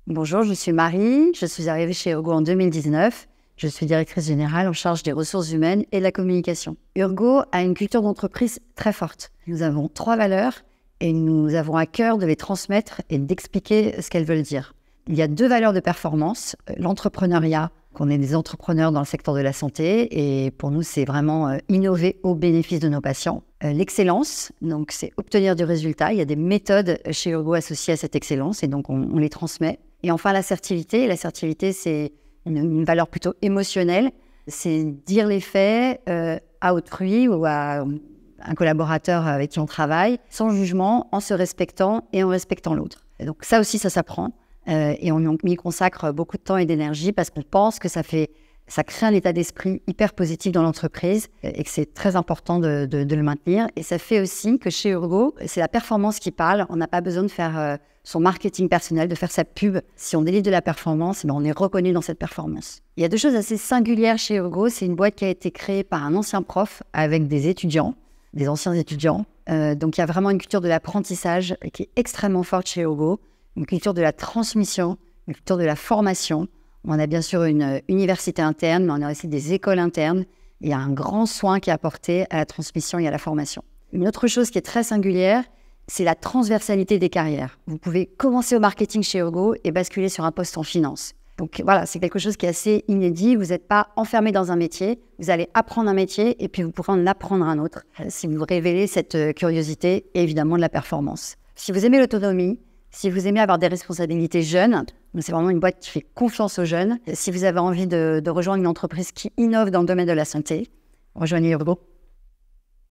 Bonjour, je suis Marie. Je suis arrivée chez Urgo en 2019. Je suis directrice générale en charge des ressources humaines et de la communication. Urgo a une culture d'entreprise très forte. Nous avons 3 valeurs et nous avons à cœur de les transmettre et d'expliquer ce qu'elles veulent dire. Il y a 2 valeurs de performance, l'entrepreneuriat, qu'on est des entrepreneurs dans le secteur de la santé et pour nous, c'est vraiment innover au bénéfice de nos patients. L'excellence, donc c'est obtenir du résultat. Il y a des méthodes chez Urgo associées à cette excellence et donc on les transmet. Et enfin, l'assertivité. L'assertivité, c'est une valeur plutôt émotionnelle. C'est dire les faits à autrui ou à un collaborateur avec qui on travaille, sans jugement, en se respectant et en respectant l'autre. Et donc ça aussi, ça s'apprend. Et on y consacre beaucoup de temps et d'énergie parce qu'on pense que ça crée un état d'esprit hyper positif dans l'entreprise et que c'est très important de le maintenir. Et ça fait aussi que chez Urgo, c'est la performance qui parle. On n'a pas besoin de faire son marketing personnel, de faire sa pub. Si on délivre de la performance, on est reconnu dans cette performance. Il y a 2 choses assez singulières chez Urgo. C'est une boîte qui a été créée par un ancien prof avec des étudiants, des anciens étudiants. Donc il y a vraiment une culture de l'apprentissage qui est extrêmement forte chez Urgo. Une culture de la transmission, une culture de la formation. On a bien sûr une université interne, mais on a aussi des écoles internes. Il y a un grand soin qui est apporté à la transmission et à la formation. Une autre chose qui est très singulière, c'est la transversalité des carrières. Vous pouvez commencer au marketing chez Urgo et basculer sur un poste en finance. Donc voilà, c'est quelque chose qui est assez inédit. Vous n'êtes pas enfermé dans un métier. Vous allez apprendre un métier et puis vous pourrez en apprendre un autre si vous révélez cette curiosité et évidemment de la performance. Si vous aimez l'autonomie, si vous aimez avoir des responsabilités jeunes, c'est vraiment une boîte qui fait confiance aux jeunes. Si vous avez envie de rejoindre une entreprise qui innove dans le domaine de la santé, rejoignez Urgo.